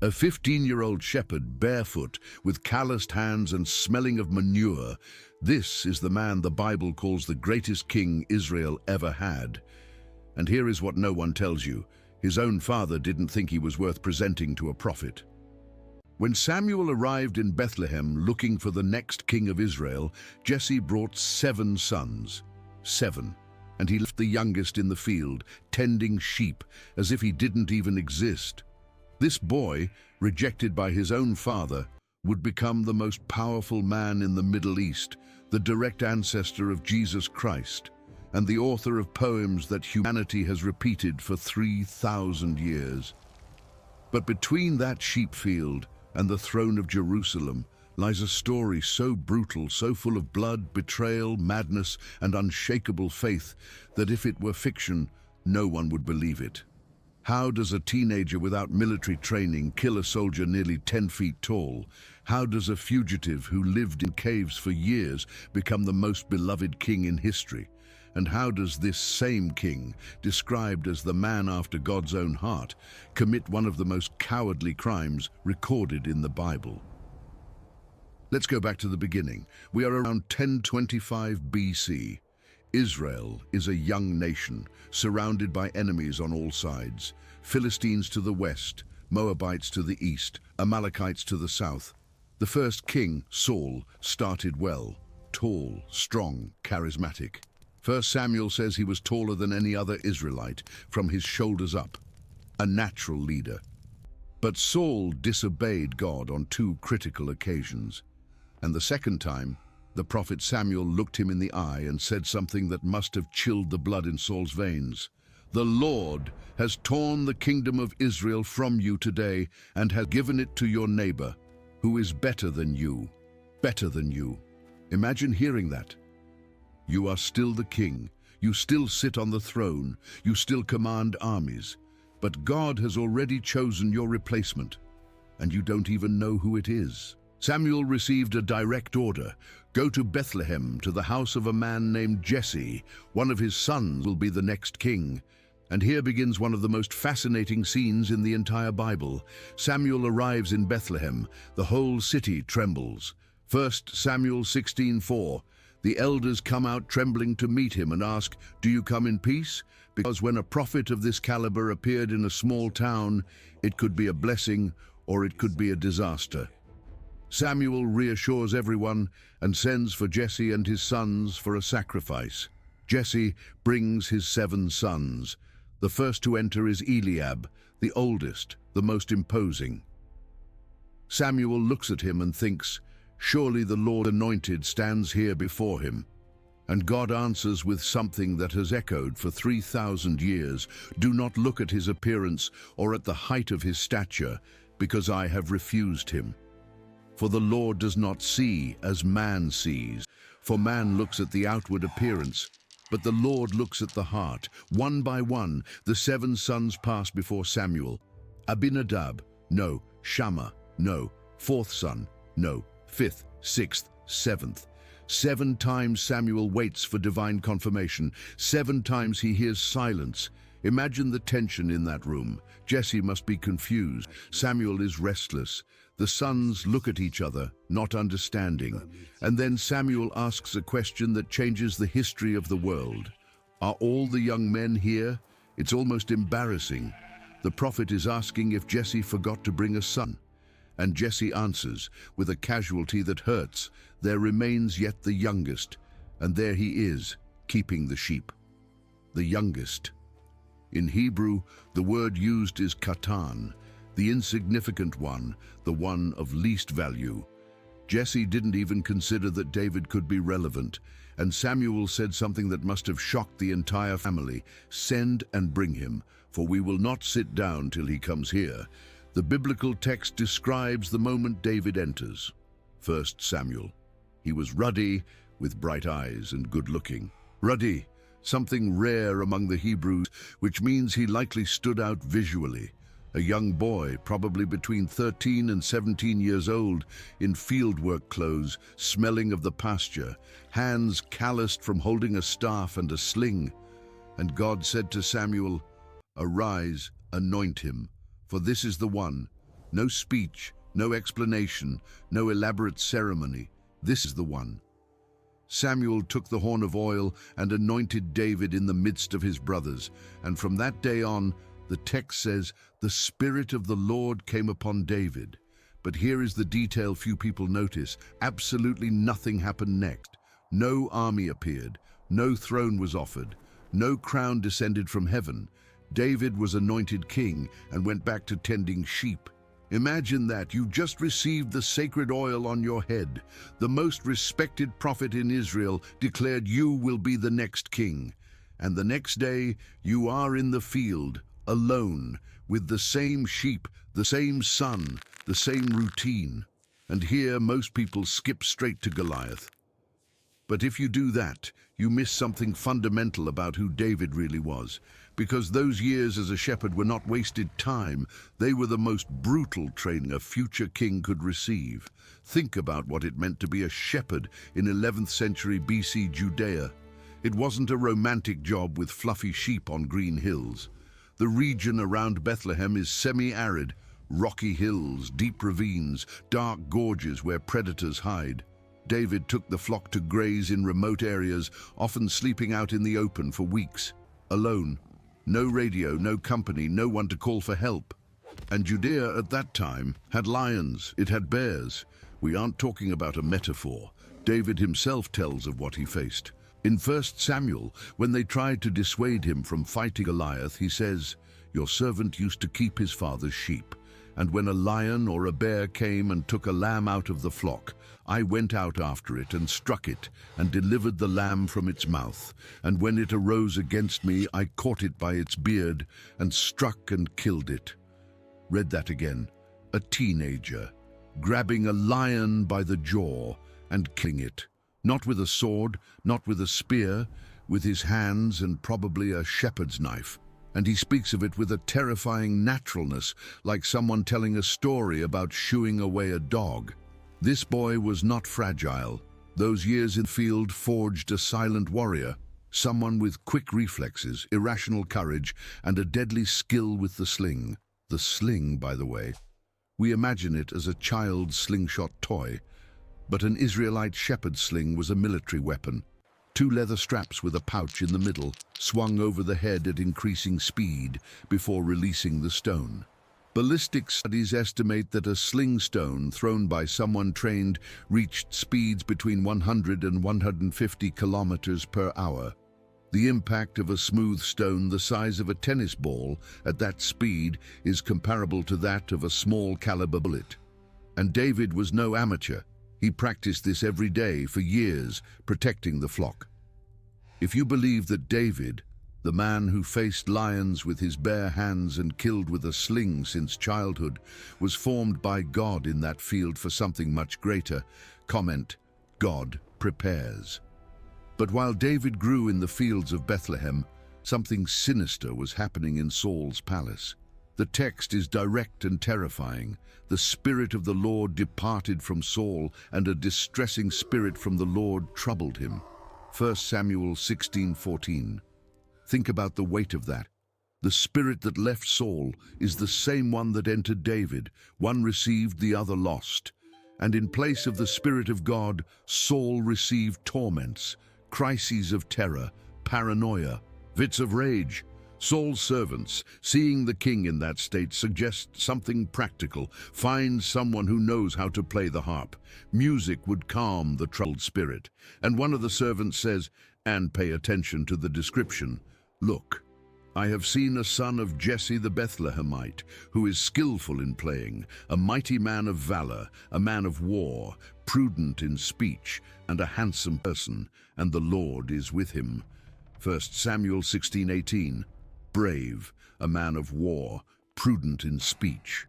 A 15-year-old shepherd, barefoot, with calloused hands and smelling of manure. This is the man the Bible calls the greatest king Israel ever had. And here is what no one tells you. His own father didn't think he was worth presenting to a prophet. When Samuel arrived in Bethlehem looking for the next king of Israel, Jesse brought 7 sons. 7. And he left the youngest in the field, tending sheep, as if he didn't even exist. This boy, rejected by his own father, would become the most powerful man in the Middle East, the direct ancestor of Jesus Christ, and the author of poems that humanity has repeated for 3,000 years. But between that sheep field and the throne of Jerusalem lies a story so brutal, so full of blood, betrayal, madness, and unshakable faith that if it were fiction, no one would believe it. How does a teenager without military training kill a soldier nearly 10 feet tall? How does a fugitive who lived in caves for years become the most beloved king in history? And how does this same king, described as the man after God's own heart, commit one of the most cowardly crimes recorded in the Bible? Let's go back to the beginning. We are around 1025 BC. Israel is a young nation, surrounded by enemies on all sides. Philistines to the west, Moabites to the east, Amalekites to the south. The first king, Saul, started well. Tall, strong, charismatic. 1 Samuel says he was taller than any other Israelite, from his shoulders up. A natural leader. But Saul disobeyed God on 2 critical occasions. And the second time, the prophet Samuel looked him in the eye and said something that must have chilled the blood in Saul's veins. The Lord has torn the kingdom of Israel from you today and has given it to your neighbor, who is better than you. Better than you. Imagine hearing that. You are still the king. You still sit on the throne. You still command armies. But God has already chosen your replacement, and you don't even know who it is. Samuel received a direct order. Go to Bethlehem, to the house of a man named Jesse. One of his sons will be the next king. And here begins one of the most fascinating scenes in the entire Bible. Samuel arrives in Bethlehem. The whole city trembles. 1 Samuel 16:4. The elders come out trembling to meet him and ask, "Do you come in peace?" Because when a prophet of this caliber appeared in a small town, it could be a blessing or it could be a disaster. Samuel reassures everyone and sends for Jesse and his sons for a sacrifice. Jesse brings his 7 sons. The first to enter is Eliab, the oldest, the most imposing. Samuel looks at him and thinks, surely the Lord anointed stands here before him. And God answers with something that has echoed for 3,000 years. Do not look at his appearance or at the height of his stature, because I have refused him. For the Lord does not see as man sees. For man looks at the outward appearance, but the Lord looks at the heart. One by one, the 7 sons pass before Samuel. Abinadab, no. Shammah, no. 4th son, no. 5th, 6th, 7th. 7 times Samuel waits for divine confirmation. 7 times he hears silence. Imagine the tension in that room. Jesse must be confused. Samuel is restless. The sons look at each other, not understanding. And then Samuel asks a question that changes the history of the world. Are all the young men here? It's almost embarrassing. The prophet is asking if Jesse forgot to bring a son. And Jesse answers, with a casualty that hurts, there remains yet the youngest, and there he is, keeping the sheep. The youngest. In Hebrew, the word used is katan, the insignificant one, the one of least value. Jesse didn't even consider that David could be relevant, and Samuel said something that must have shocked the entire family. Send and bring him, for we will not sit down till he comes here. The biblical text describes the moment David enters. 1 Samuel. He was ruddy, with bright eyes and good-looking. Ruddy, something rare among the Hebrews, which means he likely stood out visually. A young boy, probably between 13 and 17 years old, in fieldwork clothes, smelling of the pasture, hands calloused from holding a staff and a sling. And God said to Samuel, "Arise, anoint him, for this is the one. No speech, no explanation, no elaborate ceremony. This is the one. Samuel took the horn of oil and anointed David in the midst of his brothers, and from that day on, the text says, the Spirit of the Lord came upon David. But here is the detail few people notice. Absolutely nothing happened next. No army appeared, no throne was offered, no crown descended from heaven. David was anointed king and went back to tending sheep. Imagine that. You just received the sacred oil on your head. The most respected prophet in Israel declared you will be the next king. And the next day, you are in the field, alone, with the same sheep, the same sun, the same routine. And here, most people skip straight to Goliath. But if you do that, you miss something fundamental about who David really was. Because those years as a shepherd were not wasted time, they were the most brutal training a future king could receive. Think about what it meant to be a shepherd in 11th century BC Judea. It wasn't a romantic job with fluffy sheep on green hills. The region around Bethlehem is semi-arid, rocky hills, deep ravines, dark gorges where predators hide. David took the flock to graze in remote areas, often sleeping out in the open for weeks, alone. No radio, no company, no one to call for help. And Judea at that time had lions, it had bears. We aren't talking about a metaphor. David himself tells of what he faced. In 1 Samuel, when they tried to dissuade him from fighting Goliath, he says, "Your servant used to keep his father's sheep. And when a lion or a bear came and took a lamb out of the flock, I went out after it and struck it and delivered the lamb from its mouth. And when it arose against me, I caught it by its beard and struck and killed it." Read that again. A teenager grabbing a lion by the jaw and killing it. Not with a sword, not with a spear, with his hands and probably a shepherd's knife. And he speaks of it with a terrifying naturalness, like someone telling a story about shooing away a dog. This boy was not fragile. Those years in the field forged a silent warrior, someone with quick reflexes, irrational courage, and a deadly skill with the sling. The sling, by the way. We imagine it as a child's slingshot toy, but an Israelite shepherd's sling was a military weapon. 2 leather straps with a pouch in the middle, swung over the head at increasing speed before releasing the stone. Ballistic studies estimate that a sling stone thrown by someone trained reached speeds between 100 and 150 kilometers per hour. The impact of a smooth stone the size of a tennis ball at that speed is comparable to that of a small caliber bullet. And David was no amateur. He practiced this every day for years, protecting the flock. If you believe that David, the man who faced lions with his bare hands and killed with a sling since childhood, was formed by God in that field for something much greater, comment, God prepares. But while David grew in the fields of Bethlehem, something sinister was happening in Saul's palace. The text is direct and terrifying. The Spirit of the Lord departed from Saul, and a distressing spirit from the Lord troubled him. 1 Samuel 16:14. Think about the weight of that. The spirit that left Saul is the same one that entered David. One received, the other lost. And in place of the Spirit of God, Saul received torments, crises of terror, paranoia, fits of rage. Saul's servants, seeing the king in that state, suggest something practical. Find someone who knows how to play the harp. Music would calm the troubled spirit. And one of the servants says, and pay attention to the description, "Look, I have seen a son of Jesse the Bethlehemite, who is skillful in playing, a mighty man of valor, a man of war, prudent in speech, and a handsome person, and the Lord is with him." 1 Samuel 16:18. Brave, a man of war, prudent in speech.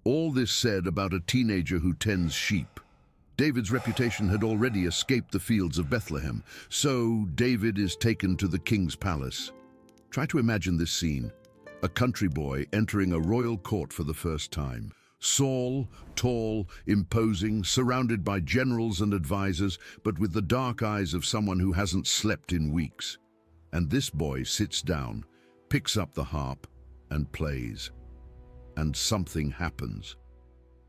All this said about a teenager who tends sheep. David's reputation had already escaped the fields of Bethlehem, so David is taken to the king's palace. Try to imagine this scene. A country boy entering a royal court for the first time. Saul, tall, imposing, surrounded by generals and advisors, but with the dark eyes of someone who hasn't slept in weeks. And this boy sits down, picks up the harp, and plays. And something happens.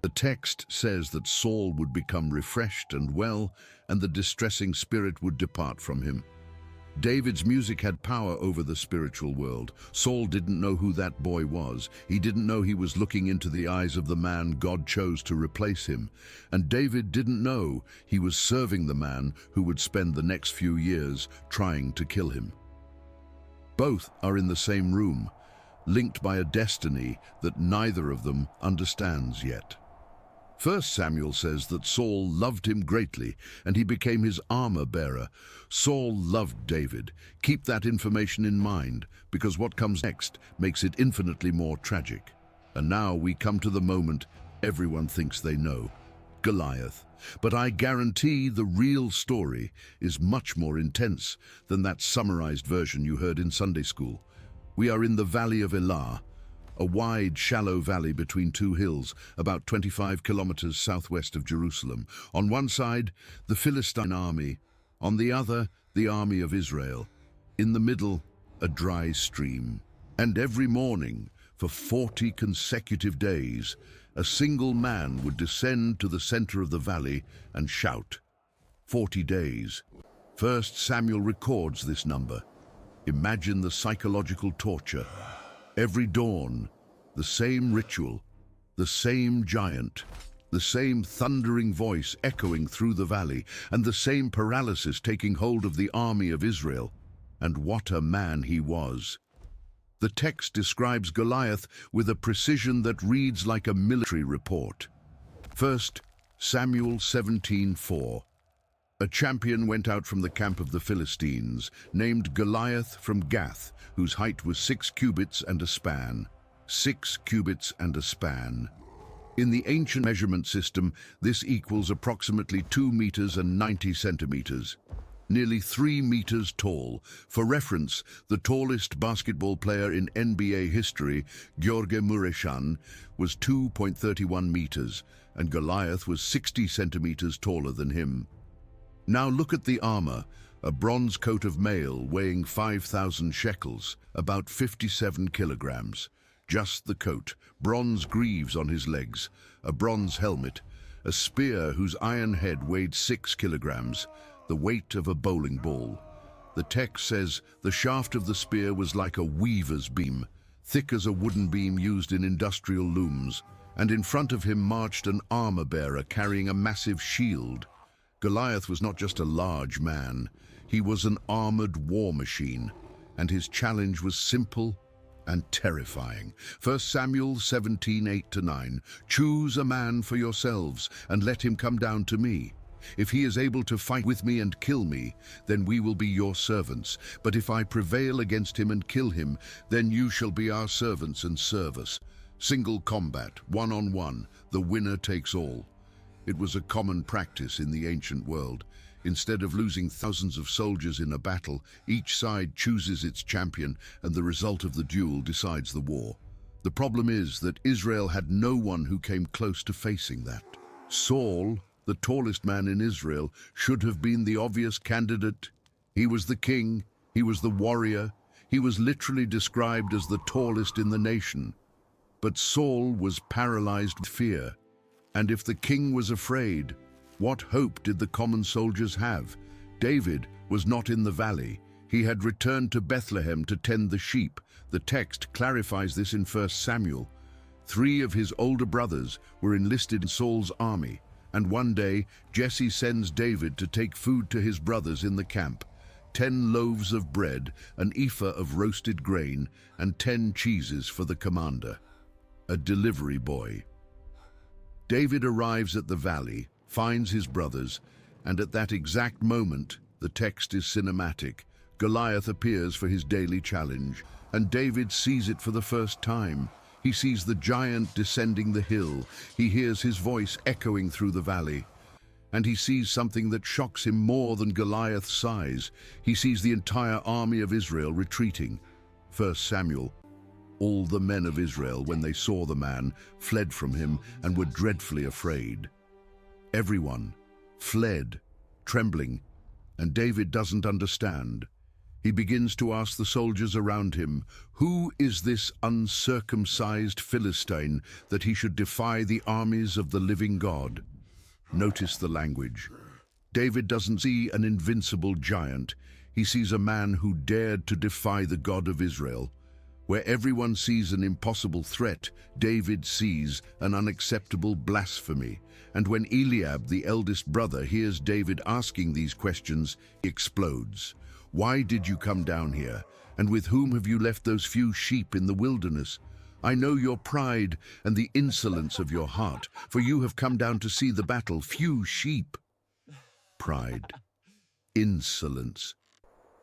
The text says that Saul would become refreshed and well, and the distressing spirit would depart from him. David's music had power over the spiritual world. Saul didn't know who that boy was. He didn't know he was looking into the eyes of the man God chose to replace him. And David didn't know he was serving the man who would spend the next few years trying to kill him. Both are in the same room, linked by a destiny that neither of them understands yet. 1 Samuel says that Saul loved him greatly, and he became his armor-bearer. Saul loved David. Keep that information in mind, because what comes next makes it infinitely more tragic. And now we come to the moment everyone thinks they know: Goliath. But I guarantee the real story is much more intense than that summarized version you heard in Sunday school. We are in the Valley of Elah, a wide, shallow valley between two hills, about 25 kilometers southwest of Jerusalem. On one side, the Philistine army, on the other, the army of Israel. In the middle, a dry stream. And every morning, for 40 consecutive days, a single man would descend to the center of the valley and shout. 40 days. 1 Samuel records this number. Imagine the psychological torture. Every dawn, the same ritual, the same giant, the same thundering voice echoing through the valley, and the same paralysis taking hold of the army of Israel. And what a man he was! The text describes Goliath with a precision that reads like a military report. 1 Samuel 17:4. A champion went out from the camp of the Philistines, named Goliath from Gath, whose height was 6 cubits and a span. 6 cubits and a span. In the ancient measurement system, this equals approximately 2 meters and 90 centimeters. Nearly 3 meters tall. For reference, the tallest basketball player in NBA history, Gheorghe Mureșan, was 2.31 meters, and Goliath was 60 centimeters taller than him. Now look at the armor, a bronze coat of mail weighing 5,000 shekels, about 57 kilograms. Just the coat, bronze greaves on his legs, a bronze helmet, a spear whose iron head weighed 6 kilograms, the weight of a bowling ball. The text says the shaft of the spear was like a weaver's beam, thick as a wooden beam used in industrial looms, and in front of him marched an armor-bearer carrying a massive shield. Goliath was not just a large man, he was an armored war machine, and his challenge was simple and terrifying. 1 Samuel 17:8-9. Choose a man for yourselves, and let him come down to me. If he is able to fight with me and kill me, then we will be your servants. But if I prevail against him and kill him, then you shall be our servants and serve us. Single combat, one-on-one, the winner takes all. It was a common practice in the ancient world. Instead of losing thousands of soldiers in a battle, each side chooses its champion, and the result of the duel decides the war. The problem is that Israel had no one who came close to facing that. Saul, the tallest man in Israel, should have been the obvious candidate. He was the king, he was the warrior, he was literally described as the tallest in the nation. But Saul was paralyzed with fear. And if the king was afraid, what hope did the common soldiers have? David was not in the valley. He had returned to Bethlehem to tend the sheep. The text clarifies this in 1 Samuel. 3 of his older brothers were enlisted in Saul's army, and one day Jesse sends David to take food to his brothers in the camp. 10 loaves of bread, an ephah of roasted grain, and 10 cheeses for the commander. A delivery boy. David arrives at the valley, finds his brothers, and at that exact moment, the text is cinematic. Goliath appears for his daily challenge, and David sees it for the first time. He sees the giant descending the hill. He hears his voice echoing through the valley. And he sees something that shocks him more than Goliath's size. He sees the entire army of Israel retreating. 1 Samuel. All the men of Israel, when they saw the man, fled from him and were dreadfully afraid. Everyone fled, trembling, and David doesn't understand. He begins to ask the soldiers around him, "Who is this uncircumcised Philistine that he should defy the armies of the living God?" Notice the language. David doesn't see an invincible giant. He sees a man who dared to defy the God of Israel. Where everyone sees an impossible threat, David sees an unacceptable blasphemy. And when Eliab, the eldest brother, hears David asking these questions, he explodes. "Why did you come down here? And with whom have you left those few sheep in the wilderness? I know your pride and the insolence of your heart, for you have come down to see the battle, few sheep." Pride. Insolence.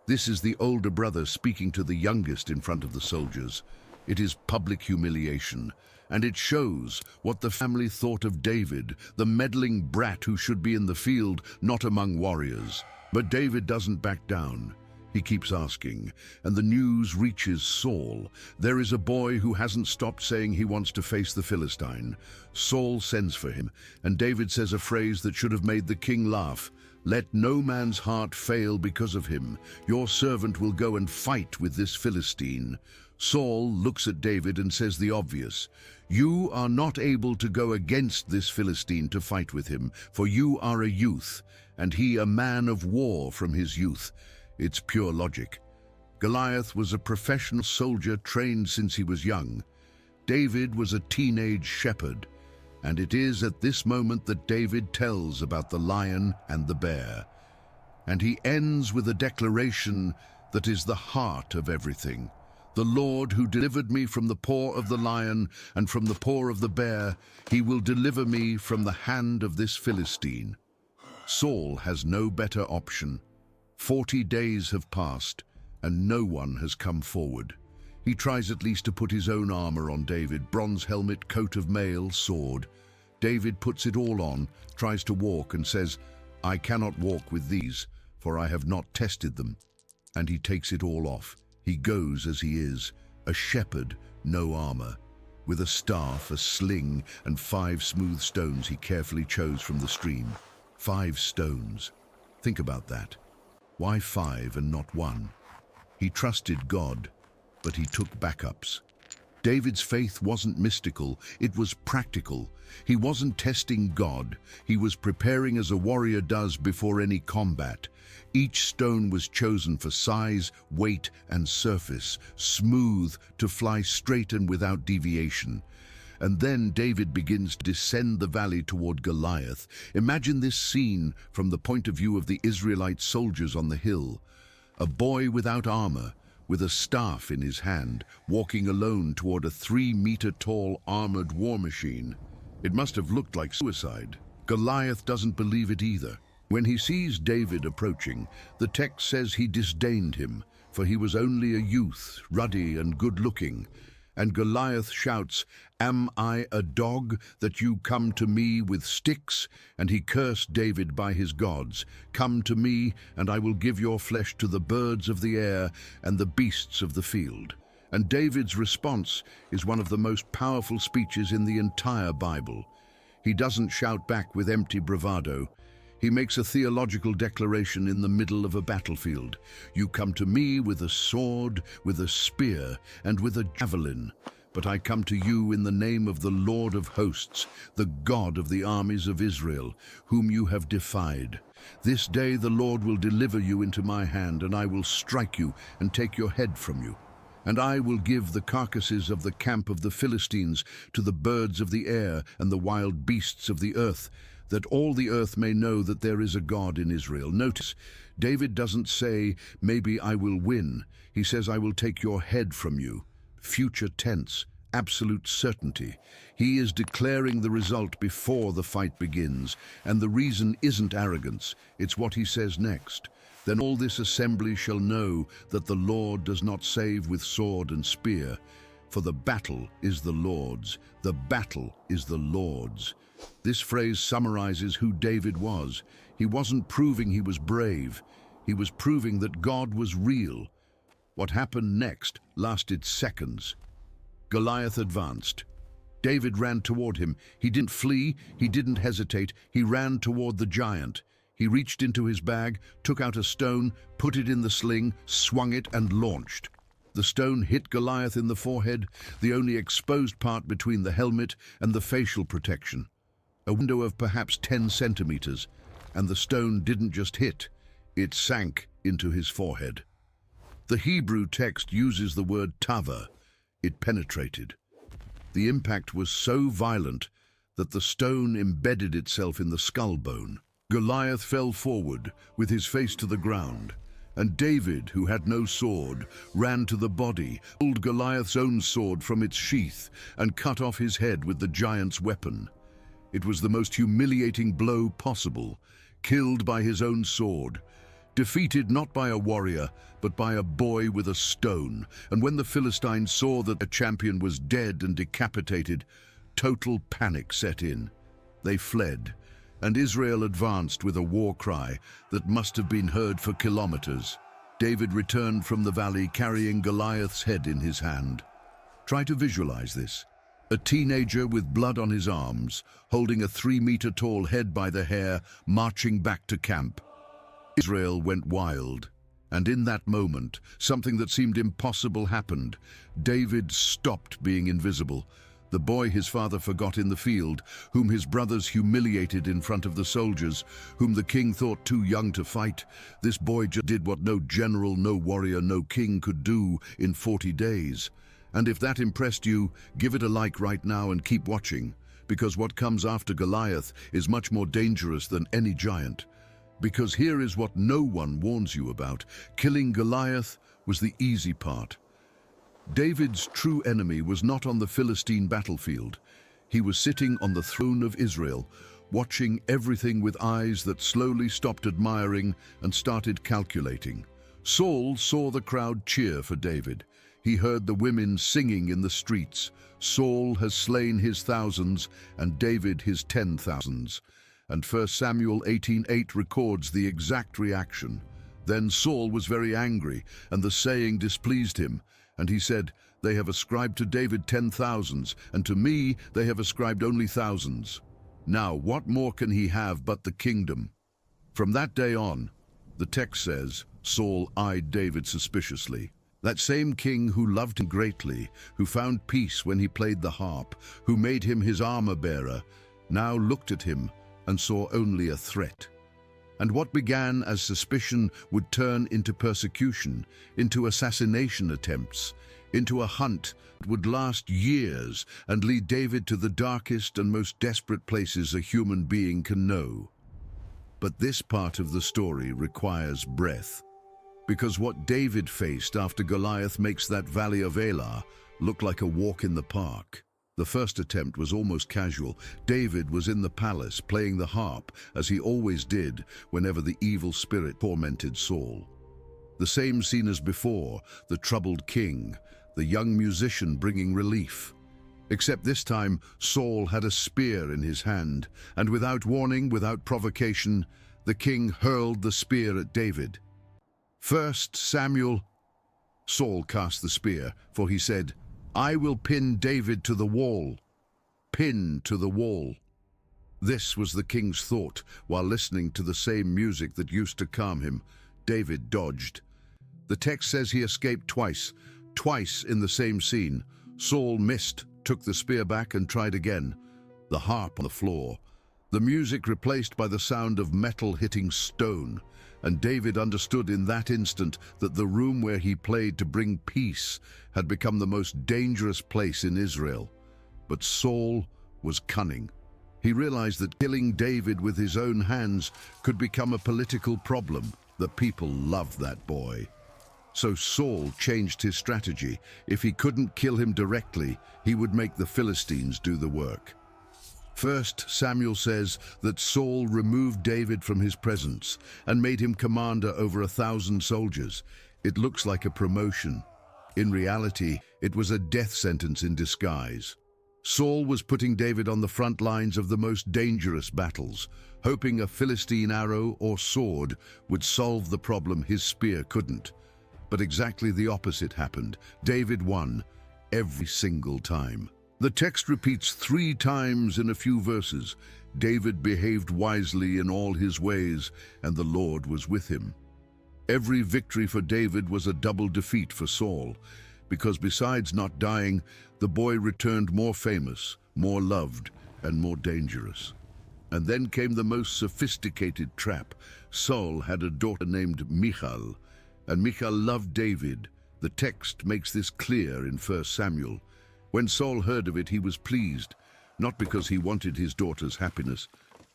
This is the older brother speaking to the youngest in front of the soldiers. It is public humiliation, and it shows what the family thought of David, the meddling brat who should be in the field, not among warriors. But David doesn't back down. He keeps asking, and the news reaches Saul. There is a boy who hasn't stopped saying he wants to face the Philistine. Saul sends for him, and David says a phrase that should have made the king laugh. "Let no man's heart fail because of him. Your servant will go and fight with this Philistine." Saul looks at David and says the obvious. "You are not able to go against this Philistine to fight with him, for you are a youth, and he a man of war from his youth." It's pure logic. Goliath was a professional soldier trained since he was young. David was a teenage shepherd. And it is at this moment that David tells about the lion and the bear. And he ends with a declaration that is the heart of everything. "The Lord who delivered me from the paw of the lion and from the paw of the bear, he will deliver me from the hand of this Philistine." Saul has no better option. 40 days have passed, and no one has come forward. He tries at least to put his own armor on David, bronze helmet, coat of mail, sword. David puts it all on, tries to walk, and says, "I cannot walk with these, for I have not tested them." And he takes it all off. He goes as he is, a shepherd, no armor, with a staff, a sling, and 5 smooth stones he carefully chose from the stream. 5 stones. Think about that. Why 5 and not 1? He trusted God, but he took backups. David's faith wasn't mystical, it was practical. He wasn't testing God, he was preparing as a warrior does before any combat. Each stone was chosen for size, weight, and surface, smooth to fly straight and without deviation. And then David begins to descend the valley toward Goliath. Imagine this scene from the point of view of the Israelite soldiers on the hill. A boy without armor, with a staff in his hand, walking alone toward a 3-meter-tall armored war machine. It must have looked like suicide. Goliath doesn't believe it either. When he sees David approaching, the text says he disdained him, for he was only a youth, ruddy and good-looking. And Goliath shouts, "Am I a dog that you come to me with sticks?" And he cursed David by his gods. "Come to me, and I will give your flesh to the birds of the air and the beasts of the field." And David's response is one of the most powerful speeches in the entire Bible. He doesn't shout back with empty bravado. He makes a theological declaration in the middle of a battlefield. "You come to me with a sword, with a spear, and with a javelin. But I come to you in the name of the Lord of hosts, the God of the armies of Israel, whom you have defied. This day the Lord will deliver you into my hand, and I will strike you and take your head from you. And I will give the carcasses of the camp of the Philistines to the birds of the air and the wild beasts of the earth, that all the earth may know that there is a God in Israel." Notice, David doesn't say, "Maybe I will win." He says, "I will take your head from you." Future tense, absolute certainty. He is declaring the result before the fight begins, and the reason isn't arrogance, it's what he says next. "Then all this assembly shall know that the Lord does not save with sword and spear, for the battle is the Lord's, the battle is the Lord's." This phrase summarizes who David was. He wasn't proving he was brave. He was proving that God was real. What happened next lasted seconds. Goliath advanced. David ran toward him. He didn't flee, he didn't hesitate, he ran toward the giant. He reached into his bag, took out a stone, put it in the sling, swung it and launched. The stone hit Goliath in the forehead, the only exposed part between the helmet and the facial protection. A window of perhaps 10 centimeters, and the stone didn't just hit, it sank into his forehead. The Hebrew text uses the word tava. It penetrated. The impact was so violent that the stone embedded itself in the skull bone. Goliath fell forward, with his face to the ground, and David, who had no sword, ran to the body, pulled Goliath's own sword from its sheath, and cut off his head with the giant's weapon. It was the most humiliating blow possible, killed by his own sword, defeated not by a warrior, but by a boy with a stone. And when the Philistines saw that a champion was dead and decapitated, total panic set in. They fled, and Israel advanced with a war cry that must have been heard for kilometers. David returned from the valley carrying Goliath's head in his hand. Try to visualize this. A teenager with blood on his arms, holding a 3-meter-tall head by the hair, marching back to camp. Israel went wild, and in that moment, something that seemed impossible happened. David stopped being invisible. The boy his father forgot in the field, whom his brothers humiliated in front of the soldiers, whom the king thought too young to fight. This boy just did what no general, no warrior, no king could do in 40 days. And if that impressed you, give it a like right now and keep watching, because what comes after Goliath is much more dangerous than any giant. Because here is what no one warns you about. Killing Goliath was the easy part. David's true enemy was not on the Philistine battlefield. He was sitting on the throne of Israel, watching everything with eyes that slowly stopped admiring and started calculating. Saul saw the crowd cheer for David. He heard the women singing in the streets. Saul has slain his thousands and David his 10,000s. And 1 Samuel 18:8 records the exact reaction. Then Saul was very angry, and the saying displeased him. And he said, "They have ascribed to David 10,000s, and to me they have ascribed only thousands. Now what more can he have but the kingdom?" From that day on, the text says, Saul eyed David suspiciously. That same king who loved him greatly, who found peace when he played the harp, who made him his armor-bearer, now looked at him and saw only a threat. And what began as suspicion would turn into persecution, into assassination attempts, into a hunt that would last years and lead David to the darkest and most desperate places a human being can know. But this part of the story requires breath, because what David faced after Goliath makes that valley of Elah look like a walk in the park. The first attempt was almost casual. David was in the palace playing the harp, as he always did whenever the evil spirit tormented Saul. The same scene as before, the troubled king, the young musician bringing relief. Except this time, Saul had a spear in his hand, and without warning, without provocation, the king hurled the spear at David. 1 Samuel, Saul cast the spear, for he said, "I will pin David to the wall." Pin to the wall. This was the king's thought while listening to the same music that used to calm him. David dodged. The text says he escaped twice in the same scene. Saul missed, took the spear back and tried again. The harp on the floor. The music replaced by the sound of metal hitting stone. And David understood in that instant that the room where he played to bring peace had become the most dangerous place in Israel. But Saul was cunning. He realized that killing David with his own hands could become a political problem. The people loved that boy. So Saul changed his strategy. If he couldn't kill him directly, he would make the Philistines do the work. 1 Samuel says that Saul removed David from his presence and made him commander over 1,000 soldiers. It looks like a promotion. In reality, it was a death sentence in disguise. Saul was putting David on the front lines of the most dangerous battles, hoping a Philistine arrow or sword would solve the problem his spear couldn't. But exactly the opposite happened. David won every single time. The text repeats 3 times in a few verses, David behaved wisely in all his ways, and the Lord was with him. Every victory for David was a double defeat for Saul, because besides not dying, the boy returned more famous, more loved, and more dangerous. And then came the most sophisticated trap. Saul had a daughter named Michal, and Michal loved David. The text makes this clear in 1 Samuel. When Saul heard of it, he was pleased, not because he wanted his daughter's happiness.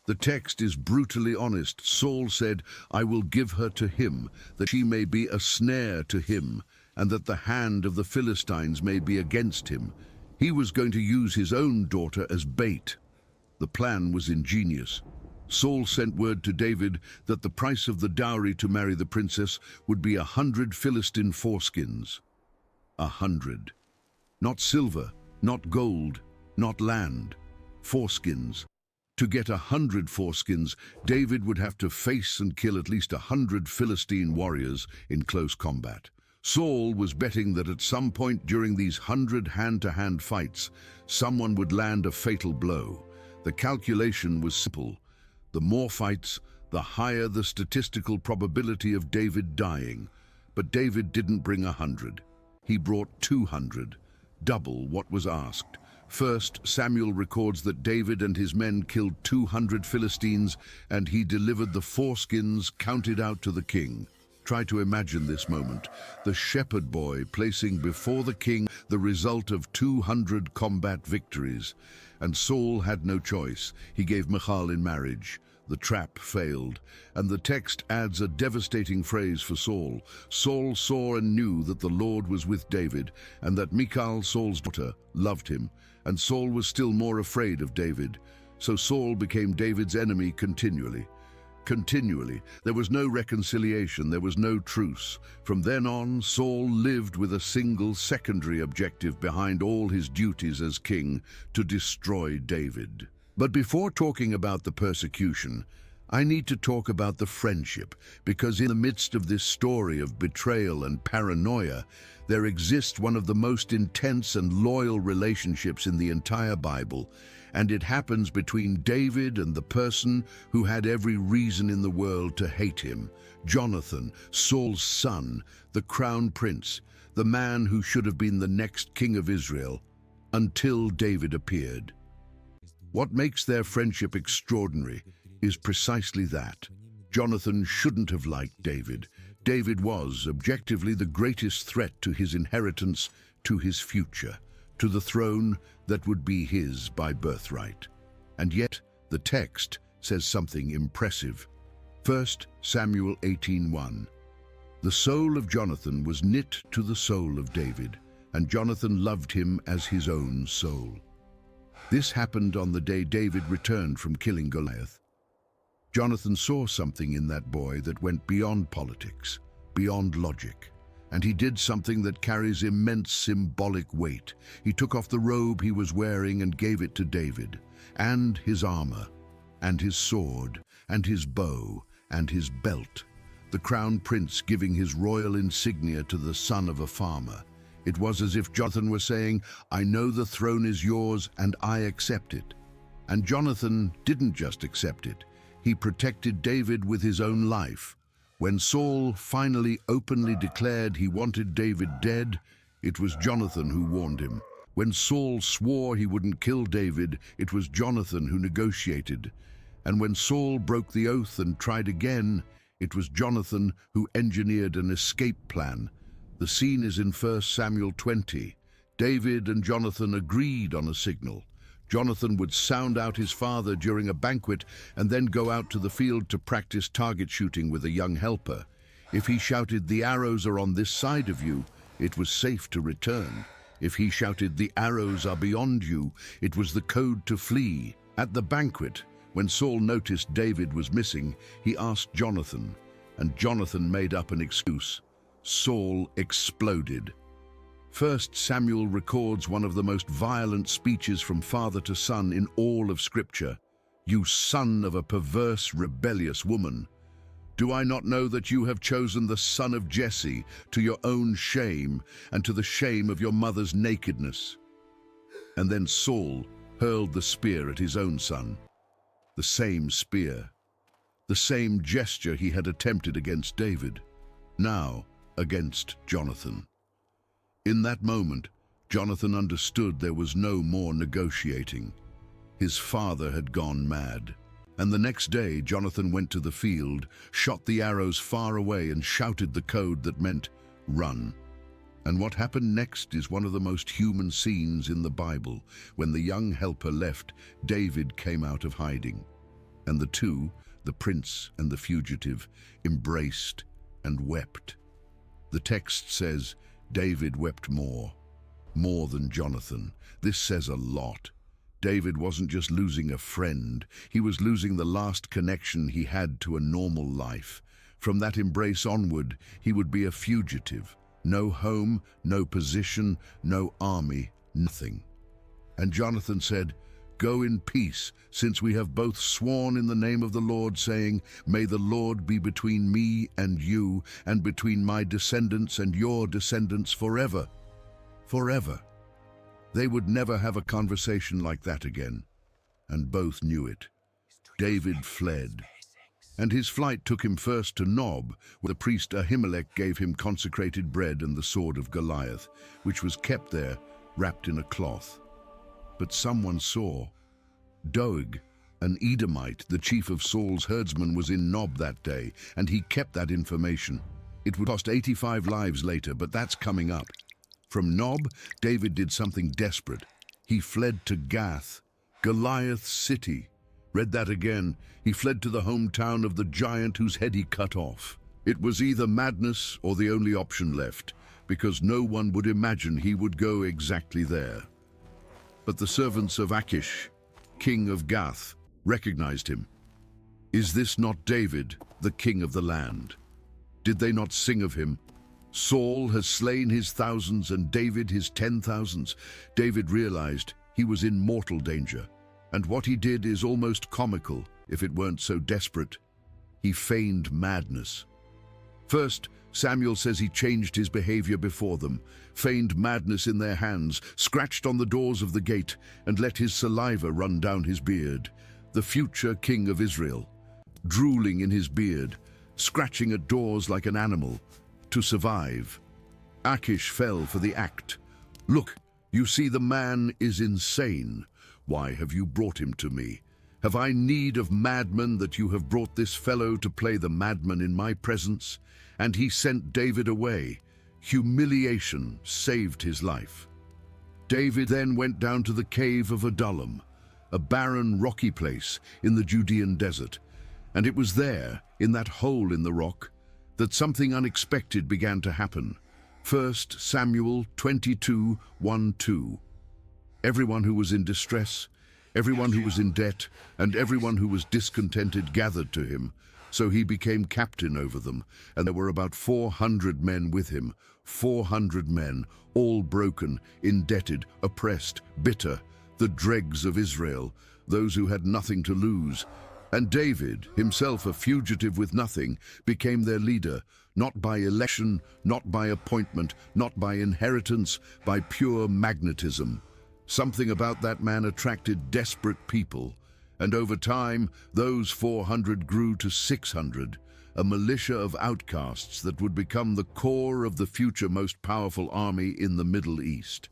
The text is brutally honest. Saul said, "I will give her to him, that she may be a snare to him, and that the hand of the Philistines may be against him." He was going to use his own daughter as bait. The plan was ingenious. Saul sent word to David that the price of the dowry to marry the princess would be 100 Philistine foreskins. 100. Not silver, not gold, not land. Foreskins. To get 100 foreskins, David would have to face and kill at least 100 Philistine warriors in close combat. Saul was betting that at some point during these 100 hand-to-hand fights, someone would land a fatal blow. The calculation was simple. The more fights, the higher the statistical probability of David dying. But David didn't bring 100. He brought 200, double what was asked. First, Samuel records that David and his men killed 200 Philistines, and he delivered the foreskins counted out to the king. Try to imagine this moment, the shepherd boy placing before the king the result of 200 combat victories. And Saul had no choice. He gave Michal in marriage. The trap failed, and the text adds a devastating phrase for Saul. Saul saw and knew that the Lord was with David, and that Michal, Saul's daughter, loved him, and Saul was still more afraid of David. So Saul became David's enemy continually. There was no reconciliation, there was no truce. From then on, Saul lived with a single secondary objective behind all his duties as king: to destroy David. But before talking about the persecution, I need to talk about the friendship, because in the midst of this story of betrayal and paranoia, there exists one of the most intense and loyal relationships in the entire Bible, and it happens between David and the person who had every reason in the world to hate him, Jonathan, Saul's son, the crown prince, the man who should have been the next king of Israel, until David appeared. What makes their friendship extraordinary is precisely that. Jonathan shouldn't have liked David. David was, objectively, the greatest threat to his inheritance, to his future, to the throne that would be his by birthright. And yet, the text says something impressive. 1 Samuel 18:1. The soul of Jonathan was knit to the soul of David, and Jonathan loved him as his own soul. This happened on the day David returned from killing Goliath. Jonathan saw something in that boy that went beyond politics, beyond logic, and he did something that carries immense symbolic weight. He took off the robe he was wearing and gave it to David, and his armor, and his sword, and his bow, and his belt, the crown prince giving his royal insignia to the son of a farmer. It was as if Jonathan were saying, "I know the throne is yours, and I accept it." And Jonathan didn't just accept it. He protected David with his own life. When Saul finally openly declared he wanted David dead, it was Jonathan who warned him. When Saul swore he wouldn't kill David, it was Jonathan who negotiated. And when Saul broke the oath and tried again, it was Jonathan who engineered an escape plan. The scene is in 1 Samuel 20. David and Jonathan agreed on a signal. Jonathan would sound out his father during a banquet and then go out to the field to practice target shooting with a young helper. If he shouted, "The arrows are on this side of you," it was safe to return. If he shouted, "The arrows are beyond you," it was the code to flee. At the banquet, when Saul noticed David was missing, he asked Jonathan, and Jonathan made up an excuse. Saul exploded. 1 Samuel records one of the most violent speeches from father to son in all of Scripture. "You son of a perverse, rebellious woman. Do I not know that you have chosen the son of Jesse to your own shame and to the shame of your mother's nakedness?" And then Saul hurled the spear at his own son. the same spear, the same gesture he had attempted against David, now against Jonathan. In that moment, Jonathan understood there was no more negotiating. His father had gone mad. And the next day, Jonathan went to the field, shot the arrows far away, and shouted the code that meant, "Run." And what happened next is one of the most human scenes in the Bible. When the young helper left, David came out of hiding. And the two, the prince and the fugitive, embraced and wept. The text says, David wept more than Jonathan. This says a lot. David wasn't just losing a friend, he was losing the last connection he had to a normal life. From that embrace onward, he would be a fugitive. No home, no position, no army, nothing. And Jonathan said, "Go in peace, since we have both sworn in the name of the Lord, saying, 'May the Lord be between me and you, and between my descendants and your descendants forever.'" Forever. They would never have a conversation like that again, and both knew it. David fled, and his flight took him first to Nob, where the priest Ahimelech gave him consecrated bread and the sword of Goliath, which was kept there, wrapped in a cloth. But someone saw. Doeg, an Edomite, the chief of Saul's herdsmen, was in Nob that day, and he kept that information. It would cost 85 lives later, but that's coming up. From Nob, David did something desperate. He fled to Gath, Goliath's city. Read that again. He fled to the hometown of the giant whose head he cut off. It was either madness or the only option left, because no one would imagine he would go exactly there. But the servants of Achish, king of Gath, recognized him. "Is this not David, the king of the land? Did they not sing of him? Saul has slain his thousands and David his 10,000s. David realized he was in mortal danger, and what he did is almost comical if it weren't so desperate. He feigned madness. First, Samuel says he changed his behavior before them, feigned madness in their hands, scratched on the doors of the gate, and let his saliva run down his beard. The future king of Israel, drooling in his beard, scratching at doors like an animal, to survive. Achish fell for the act. "Look, you see the man is insane. Why have you brought him to me? Have I need of madmen that you have brought this fellow to play the madman in my presence?" And he sent David away. Humiliation saved his life. David then went down to the cave of Adullam, a barren, rocky place in the Judean desert. And it was there, in that hole in the rock, that something unexpected began to happen. 1 Samuel 22:1-2. Everyone who was in distress, everyone who was in debt, and everyone who was discontented gathered to him. So he became captain over them, and there were about 400 men with him, 400 men, all broken, indebted, oppressed, bitter, the dregs of Israel, those who had nothing to lose. And David, himself a fugitive with nothing, became their leader, not by election, not by appointment, not by inheritance, by pure magnetism. Something about that man attracted desperate people, and over time, those 400 grew to 600, a militia of outcasts that would become the core of the future most powerful army in the Middle East.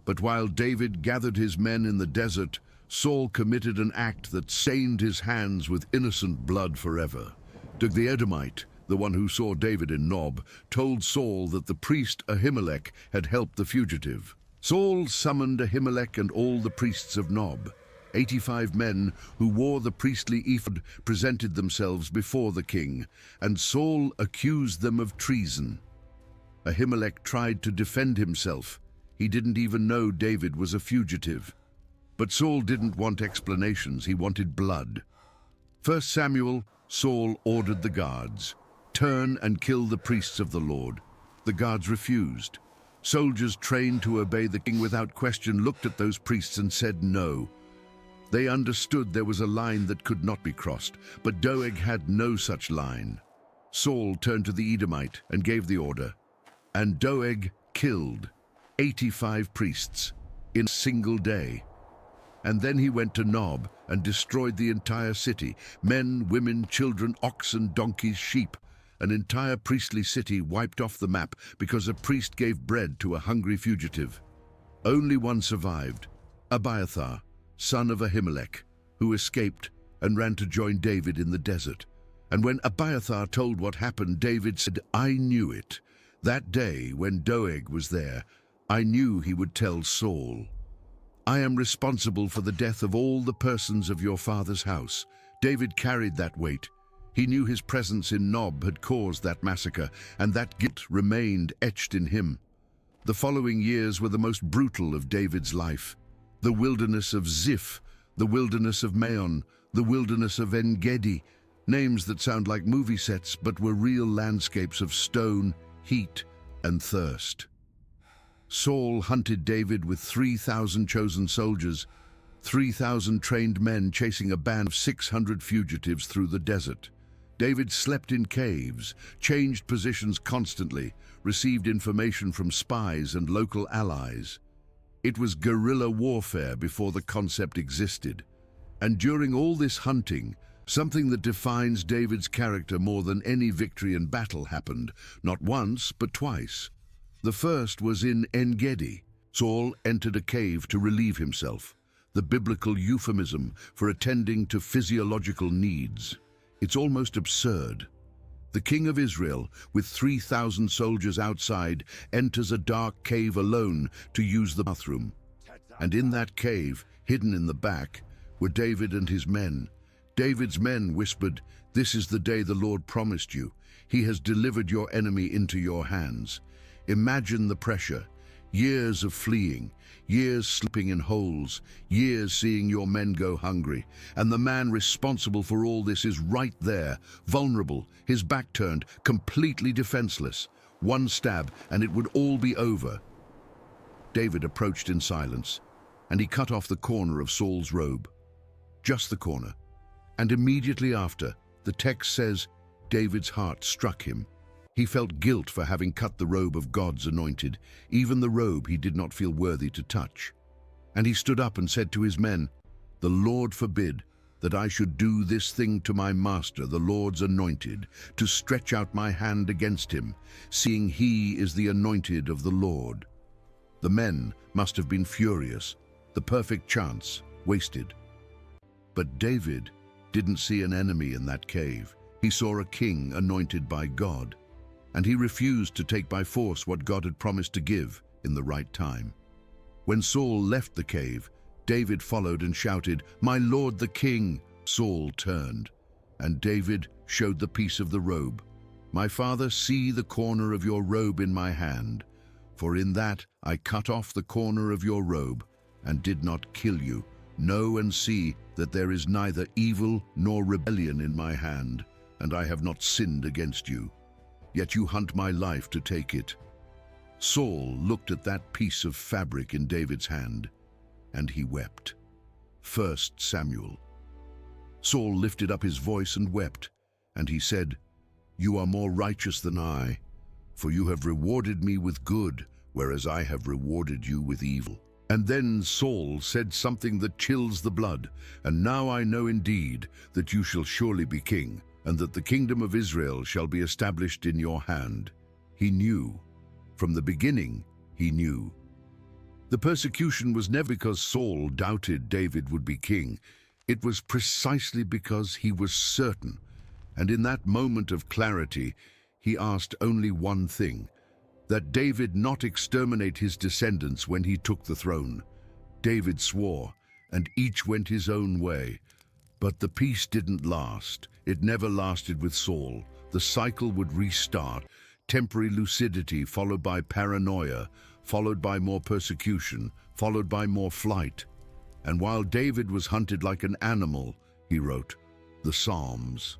But while David gathered his men in the desert, Saul committed an act that stained his hands with innocent blood forever. Doeg the Edomite, the one who saw David in Nob, told Saul that the priest Ahimelech had helped the fugitive. Saul summoned Ahimelech and all the priests of Nob. 85 men who wore the priestly ephod presented themselves before the king, and Saul accused them of treason. Ahimelech tried to defend himself. He didn't even know David was a fugitive. But Saul didn't want explanations, he wanted blood. 1 Samuel, Saul ordered the guards, "Turn and kill the priests of the Lord." The guards refused. Soldiers trained to obey the king without question looked at those priests and said no. They understood there was a line that could not be crossed, but Doeg had no such line. Saul turned to the Edomite and gave the order, and Doeg killed 85 priests in a single day. And then he went to Nob and destroyed the entire city. Men, women, children, oxen, donkeys, sheep. An entire priestly city wiped off the map because a priest gave bread to a hungry fugitive. Only one survived, Abiathar, son of Ahimelech, who escaped and ran to join David in the desert. And when Abiathar told what happened, David said, "I knew it. That day when Doeg was there, I knew he would tell Saul. I am responsible for the death of all the persons of your father's house." David carried that weight. He knew his presence in Nob had caused that massacre, and that guilt remained etched in him. The following years were the most brutal of David's life. The wilderness of Ziph, the wilderness of Maon, the wilderness of En-Gedi, names that sound like movie sets but were real landscapes of stone, heat, and thirst. Saul hunted David with 3,000 chosen soldiers, 3,000 trained men chasing a band of 600 fugitives through the desert. David slept in caves, changed positions constantly, received information from spies and local allies. It was guerrilla warfare before the concept existed. And during all this hunting, something that defines David's character more than any victory in battle happened, not once, but twice. The first was in En-Gedi. Saul entered a cave to relieve himself, the biblical euphemism for attending to physiological needs. It's almost absurd. The king of Israel, with 3,000 soldiers outside, enters a dark cave alone to use the bathroom. And in that cave, hidden in the back, were David and his men. David's men whispered, "This is the day the Lord promised you. He has delivered your enemy into your hands." Imagine the pressure. Years of fleeing, years slipping in holes, years seeing your men go hungry. And the man responsible for all this is right there, vulnerable, his back turned, completely defenseless. One stab and it would all be over. David approached in silence, and he cut off the corner of Saul's robe. Just the corner. And immediately after, the text says, David's heart struck him. He felt guilt for having cut the robe of God's anointed, even the robe he did not feel worthy to touch. And he stood up and said to his men, "The Lord forbid that I should do this thing to my master, the Lord's anointed, to stretch out my hand against him, seeing he is the anointed of the Lord." The men must have been furious, the perfect chance wasted. But David didn't see an enemy in that cave. He saw a king anointed by God. And he refused to take by force what God had promised to give in the right time. When Saul left the cave, David followed and shouted, "My lord the king!" Saul turned, and David showed the piece of the robe. "My father, see the corner of your robe in my hand, for in that I cut off the corner of your robe and did not kill you. Know and see that there is neither evil nor rebellion in my hand, and I have not sinned against you. Yet you hunt my life to take it." Saul looked at that piece of fabric in David's hand, and he wept. 1 Samuel. Saul lifted up his voice and wept, and he said, "You are more righteous than I, for you have rewarded me with good, whereas I have rewarded you with evil." And then Saul said something that chills the blood, "And now I know indeed that you shall surely be king, and that the kingdom of Israel shall be established in your hand." He knew. From the beginning, he knew. The persecution was never because Saul doubted David would be king. It was precisely because he was certain. And in that moment of clarity, he asked only one thing, that David not exterminate his descendants when he took the throne. David swore, and each went his own way. But the peace didn't last. It never lasted with Saul. The cycle would restart, temporary lucidity followed by paranoia, followed by more persecution, followed by more flight. And while David was hunted like an animal, he wrote the Psalms.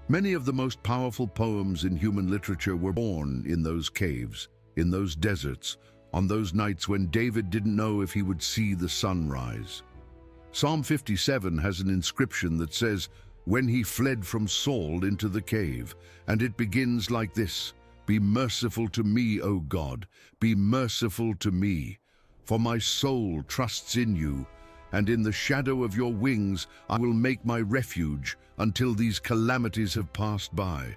Many of the most powerful poems in human literature were born in those caves, in those deserts, on those nights when David didn't know if he would see the sun rise. Psalm 57 has an inscription that says, "When he fled from Saul into the cave," and it begins like this, "Be merciful to me, O God, be merciful to me, for my soul trusts in you, and in the shadow of your wings I will make my refuge until these calamities have passed by.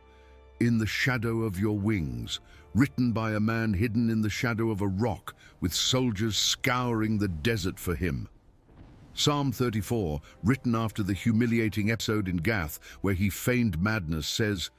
In the shadow of your wings, written by a man hidden in the shadow of a rock, with soldiers scouring the desert for him. Psalm 34, written after the humiliating episode in Gath, where he feigned madness, says,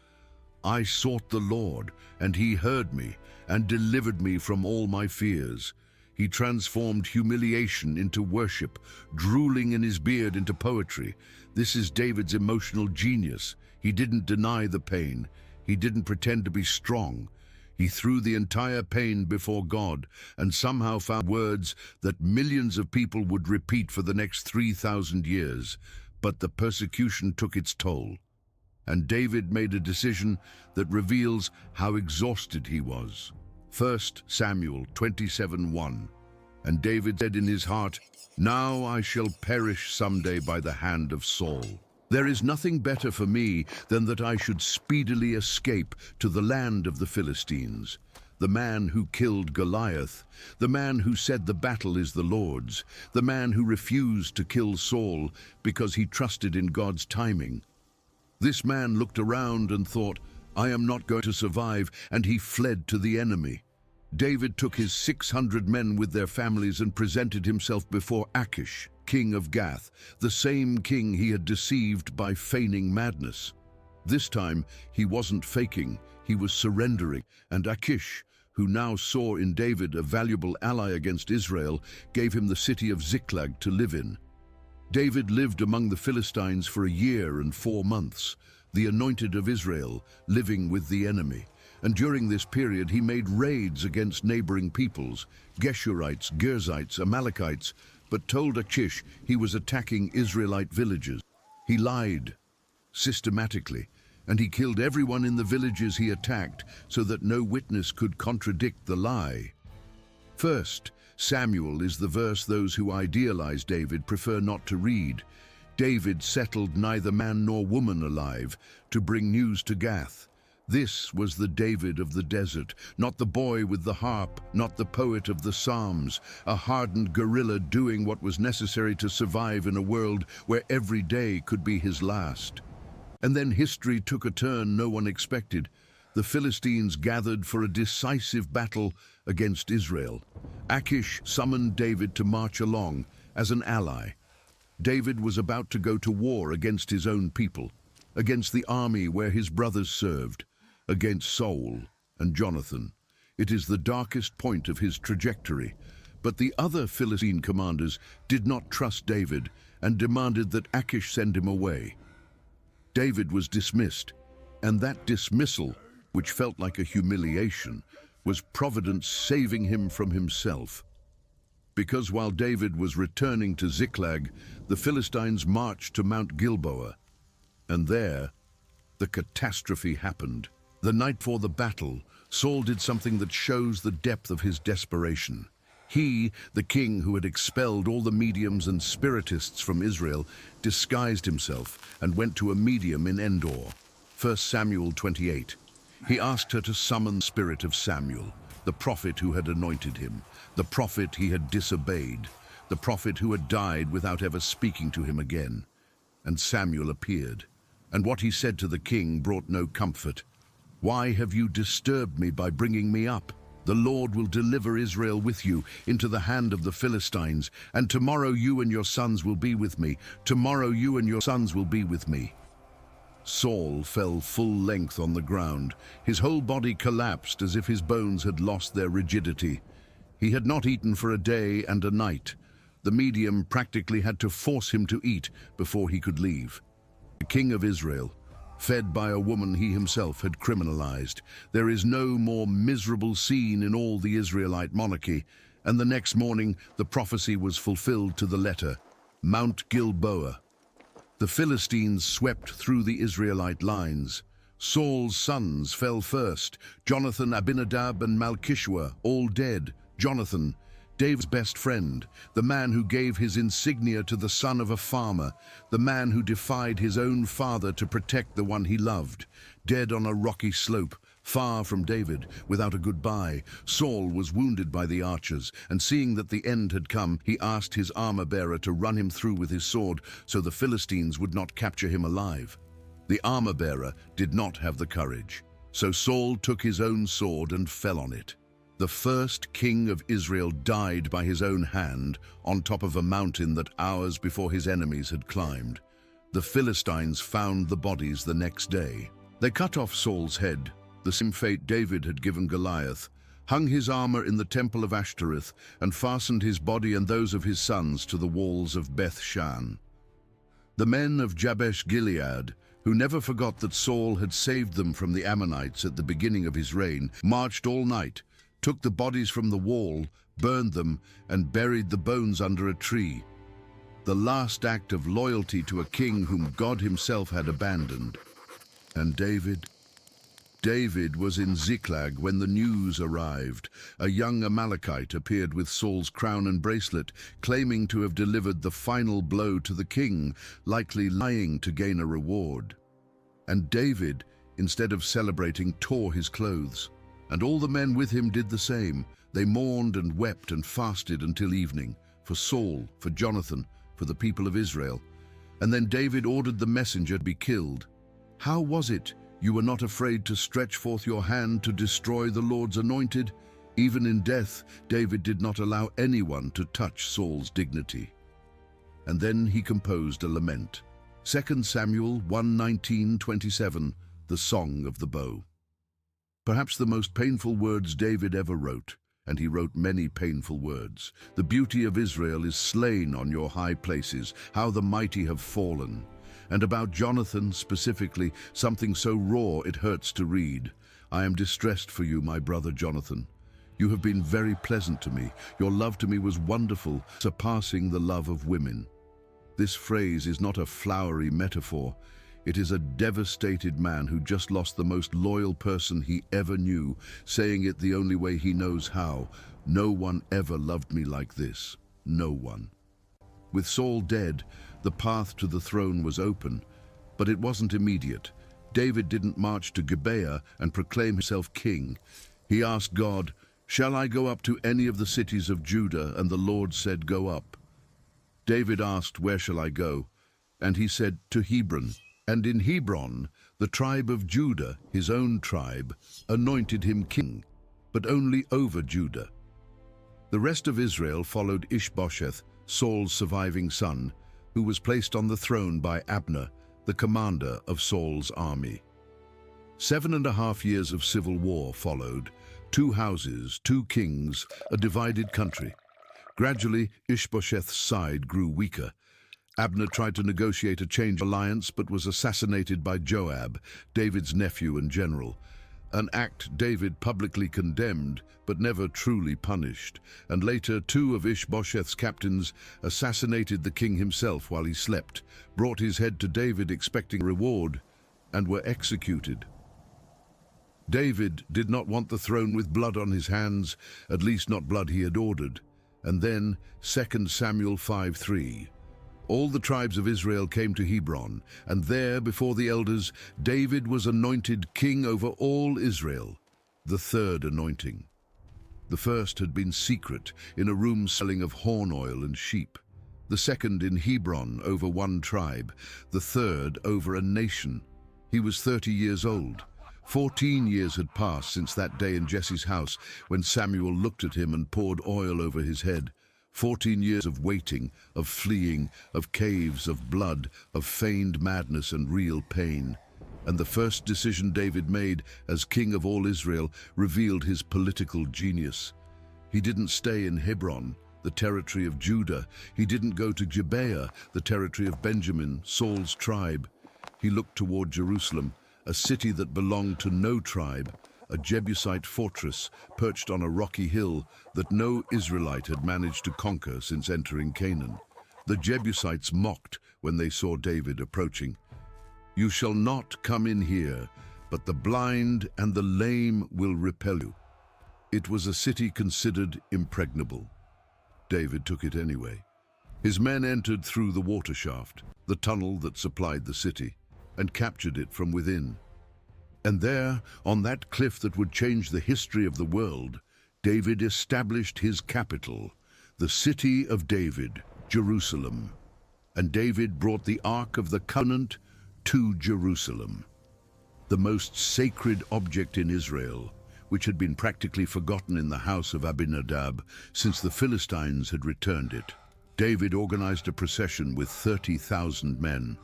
I sought the Lord, and he heard me, and delivered me from all my fears. He transformed humiliation into worship, drooling in his beard into poetry. This is David's emotional genius. He didn't deny the pain. He didn't pretend to be strong. He threw the entire pain before God and somehow found words that millions of people would repeat for the next 3,000 years. But the persecution took its toll. And David made a decision that reveals how exhausted he was. 1 Samuel 27:1. And David said in his heart, Now I shall perish someday by the hand of Saul. There is nothing better for me than that I should speedily escape to the land of the Philistines. The man who killed Goliath, the man who said the battle is the Lord's, the man who refused to kill Saul because he trusted in God's timing. This man looked around and thought, I am not going to survive, and he fled to the enemy. David took his 600 men with their families and presented himself before Achish, king of Gath, the same king he had deceived by feigning madness. This time, he wasn't faking, he was surrendering, and Achish, who now saw in David a valuable ally against Israel, gave him the city of Ziklag to live in. David lived among the Philistines for a year and 4 months, the anointed of Israel, living with the enemy. And during this period he made raids against neighboring peoples, Geshurites, Girzites, Amalekites, but told Achish he was attacking Israelite villages. He lied systematically, and he killed everyone in the villages he attacked so that no witness could contradict the lie. 1 Samuel is the verse those who idealize David prefer not to read. David settled neither man nor woman alive to bring news to Gath. This was the David of the desert, not the boy with the harp, not the poet of the Psalms, a hardened guerrilla doing what was necessary to survive in a world where every day could be his last. And then history took a turn no one expected. The Philistines gathered for a decisive battle against Israel. Achish summoned David to march along as an ally. David was about to go to war against his own people, against the army where his brothers served, against Saul and Jonathan. It is the darkest point of his trajectory. But the other Philistine commanders did not trust David and demanded that Achish send him away. David was dismissed, and that dismissal, which felt like a humiliation, was providence saving him from himself. Because while David was returning to Ziklag, the Philistines marched to Mount Gilboa, and there the catastrophe happened. The night before the battle, Saul did something that shows the depth of his desperation. He, the king who had expelled all the mediums and spiritists from Israel, disguised himself and went to a medium in Endor. 1 Samuel 28. He asked her to summon the spirit of Samuel, the prophet who had anointed him, the prophet he had disobeyed, the prophet who had died without ever speaking to him again. And Samuel appeared, and what he said to the king brought no comfort. Why have you disturbed me by bringing me up? The Lord will deliver Israel with you into the hand of the Philistines, and tomorrow you and your sons will be with me. Tomorrow you and your sons will be with me. Saul fell full length on the ground. His whole body collapsed as if his bones had lost their rigidity. He had not eaten for a day and a night. The medium practically had to force him to eat before he could leave. The king of Israel, fed by a woman he himself had criminalized. There is no more miserable scene in all the Israelite monarchy, and the next morning the prophecy was fulfilled to the letter. Mount Gilboa. The Philistines swept through the Israelite lines. Saul's sons fell first, Jonathan, Abinadab, and Malchishua, all dead. Jonathan, David's best friend, the man who gave his insignia to the son of a farmer, the man who defied his own father to protect the one he loved, dead on a rocky slope Far from David, without a goodbye, Saul was wounded by the archers, and seeing that the end had come, he asked his armor-bearer to run him through with his sword so the Philistines would not capture him alive. The armor-bearer did not have the courage, so Saul took his own sword and fell on it. The first king of Israel died by his own hand on top of a mountain that hours before his enemies had climbed. The Philistines found the bodies the next day. They cut off Saul's head, the same fate David had given Goliath, hung his armor in the temple of Ashtoreth, and fastened his body and those of his sons to the walls of Beth-shan. The men of Jabesh-Gilead, who never forgot that Saul had saved them from the Ammonites at the beginning of his reign, marched all night, took the bodies from the wall, burned them, and buried the bones under a tree. The last act of loyalty to a king whom God himself had abandoned. And David was in Ziklag when the news arrived. A young Amalekite appeared with Saul's crown and bracelet, claiming to have delivered the final blow to the king, likely lying to gain a reward. And David, instead of celebrating, tore his clothes. And all the men with him did the same. They mourned and wept and fasted until evening, for Saul, for Jonathan, for the people of Israel. And then David ordered the messenger to be killed. "How was it you were not afraid to stretch forth your hand to destroy the Lord's anointed?" Even in death, David did not allow anyone to touch Saul's dignity. And then he composed a lament. 2 Samuel 1:19-27, the Song of the Bow. Perhaps the most painful words David ever wrote, and he wrote many painful words. "The beauty of Israel is slain on your high places, how the mighty have fallen." And about Jonathan specifically, something so raw it hurts to read. "I am distressed for you, my brother Jonathan. You have been very pleasant to me. Your love to me was wonderful, surpassing the love of women." This phrase is not a flowery metaphor. It is a devastated man who just lost the most loyal person he ever knew, saying it the only way he knows how. "No one ever loved me like this. No one." With Saul dead, the path to the throne was open, but it wasn't immediate. David didn't march to Gibeah and proclaim himself king. He asked God, "Shall I go up to any of the cities of Judah?" And the Lord said, "Go up." David asked, "Where shall I go?" And he said, "To Hebron." And in Hebron, the tribe of Judah, his own tribe, anointed him king, but only over Judah. The rest of Israel followed Ishbosheth, Saul's surviving son, who was placed on the throne by Abner, the commander of Saul's army. 7.5 years of civil war followed, 2 houses, 2 kings, a divided country. Gradually, Ishbosheth's side grew weaker. Abner tried to negotiate a change of alliance, but was assassinated by Joab, David's nephew and general, an act David publicly condemned, but never truly punished. And later, 2 of Ishbosheth's captains assassinated the king himself while he slept, brought his head to David expecting a reward, and were executed. David did not want the throne with blood on his hands, at least not blood he had ordered. And then, 2 Samuel 5:3. All the tribes of Israel came to Hebron, and there, before the elders, David was anointed king over all Israel, the 3rd anointing. The first had been secret, in a room smelling of horn oil and sheep. The second in Hebron over 1 tribe, the third over a nation. He was 30 years old. 14 years had passed since that day in Jesse's house when Samuel looked at him and poured oil over his head. 14 years of waiting, of fleeing, of caves, of blood, of feigned madness and real pain. And the first decision David made as king of all Israel revealed his political genius. He didn't stay in Hebron, the territory of Judah. He didn't go to Gibeah, the territory of Benjamin, Saul's tribe. He looked toward Jerusalem, a city that belonged to no tribe, a Jebusite fortress perched on a rocky hill that no Israelite had managed to conquer since entering Canaan. The Jebusites mocked when they saw David approaching. "You shall not come in here, but the blind and the lame will repel you." It was a city considered impregnable. David took it anyway. His men entered through the water shaft, the tunnel that supplied the city, and captured it from within. And there, on that cliff that would change the history of the world, David established his capital, the city of David, Jerusalem. And David brought the Ark of the Covenant to Jerusalem, the most sacred object in Israel, which had been practically forgotten in the house of Abinadab since the Philistines had returned it. David organized a procession with 30,000 men,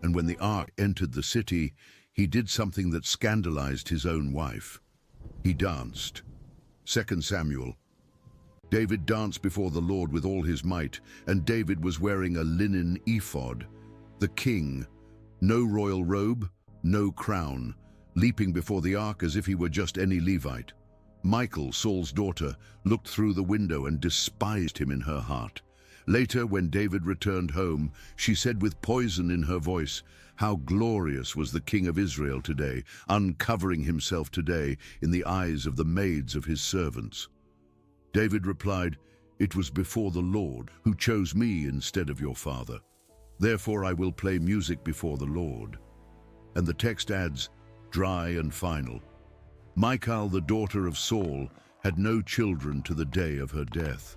and when the ark entered the city, he did something that scandalized his own wife. He danced. 2 Samuel. David danced before the Lord with all his might, and David was wearing a linen ephod. The king, no royal robe, no crown, leaping before the ark as if he were just any Levite. Michal, Saul's daughter, looked through the window and despised him in her heart. Later, when David returned home, she said with poison in her voice, "How glorious was the king of Israel today, uncovering himself today in the eyes of the maids of his servants." David replied, "It was before the Lord who chose me instead of your father. Therefore I will play music before the Lord." And the text adds, dry and final. Michal, the daughter of Saul, had no children to the day of her death.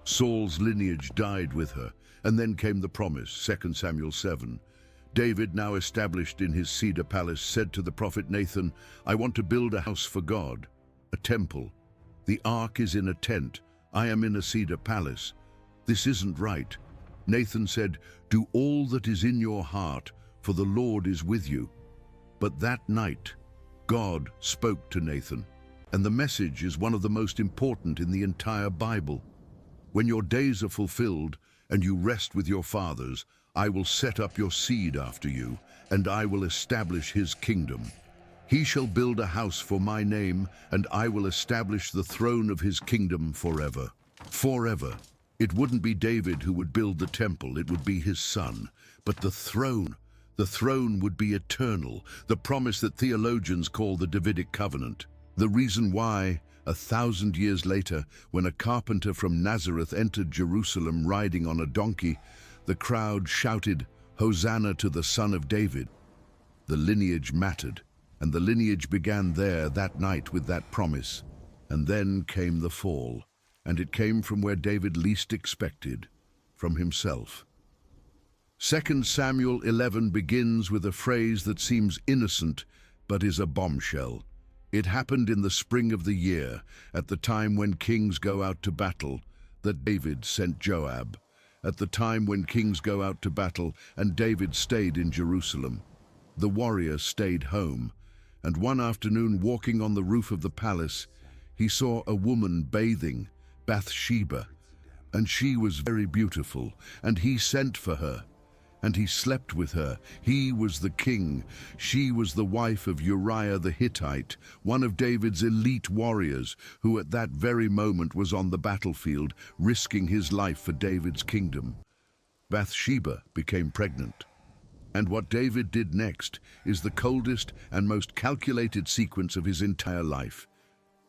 Saul's lineage died with her, and then came the promise, 2 Samuel 7. David, now established in his cedar palace, said to the prophet Nathan, "I want to build a house for God, a temple. The ark is in a tent. I am in a cedar palace. This isn't right." Nathan said, "Do all that is in your heart, for the Lord is with you." But that night, God spoke to Nathan, and the message is one of the most important in the entire Bible. "When your days are fulfilled and you rest with your fathers, I will set up your seed after you, and I will establish his kingdom. He shall build a house for my name, and I will establish the throne of his kingdom forever." Forever. It wouldn't be David who would build the temple, it would be his son. But the throne would be eternal, the promise that theologians call the Davidic covenant. The reason why, 1,000 years later, when a carpenter from Nazareth entered Jerusalem riding on a donkey, the crowd shouted, "Hosanna to the Son of David." The lineage mattered, and the lineage began there that night with that promise. And then came the fall, and it came from where David least expected, from himself. 2 Samuel 11 begins with a phrase that seems innocent, but is a bombshell. It happened in the spring of the year, at the time when kings go out to battle, that David sent Joab. At the time when kings go out to battle, and David stayed in Jerusalem. The warrior stayed home, and one afternoon, walking on the roof of the palace, he saw a woman bathing, Bathsheba, and she was very beautiful, and he sent for her. And he slept with her. He was the king. She was the wife of Uriah the Hittite, one of David's elite warriors, who at that very moment was on the battlefield, risking his life for David's kingdom. Bathsheba became pregnant. And what David did next is the coldest and most calculated sequence of his entire life.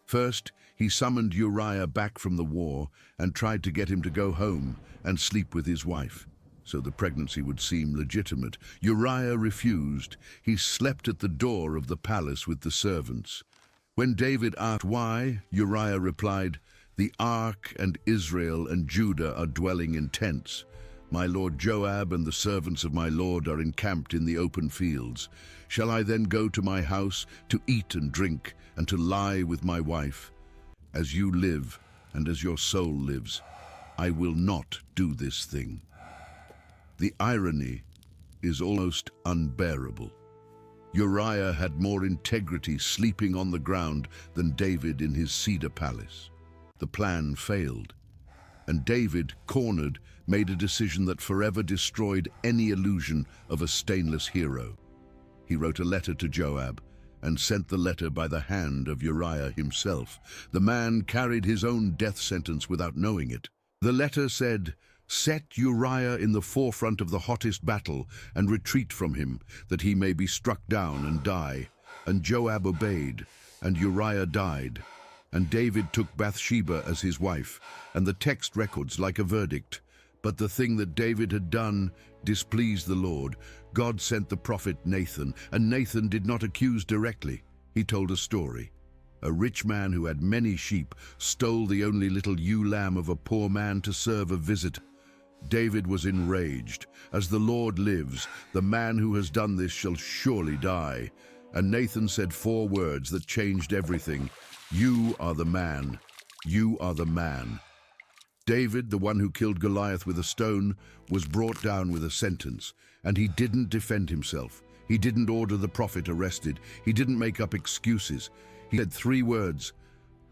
First, he summoned Uriah back from the war and tried to get him to go home and sleep with his wife, so the pregnancy would seem legitimate. Uriah refused. He slept at the door of the palace with the servants. When David asked why, Uriah replied, "The ark and Israel and Judah are dwelling in tents. My lord Joab and the servants of my lord are encamped in the open fields. Shall I then go to my house to eat and drink and to lie with my wife? As you live and as your soul lives, I will not do this thing." The irony is almost unbearable. Uriah had more integrity sleeping on the ground than David in his cedar palace. The plan failed, and David, cornered, made a decision that forever destroyed any illusion of a stainless hero. He wrote a letter to Joab and sent the letter by the hand of Uriah himself. The man carried his own death sentence without knowing it. The letter said, "Set Uriah in the forefront of the hottest battle and retreat from him, that he may be struck down and die." And Joab obeyed, and Uriah died. And David took Bathsheba as his wife, and the text records like a verdict. But the thing that David had done displeased the Lord. God sent the prophet Nathan, and Nathan did not accuse directly. He told a story. A rich man who had many sheep stole the only little ewe lamb of a poor man to serve a visitor. David was enraged. As the Lord lives, the man who has done this shall surely die. And Nathan said 4 words that changed everything. You are the man. You are the man. David, the one who killed Goliath with a stone, was brought down with a sentence, and he didn't defend himself. He didn't order the prophet arrested. He didn't make up excuses. He said 3 words,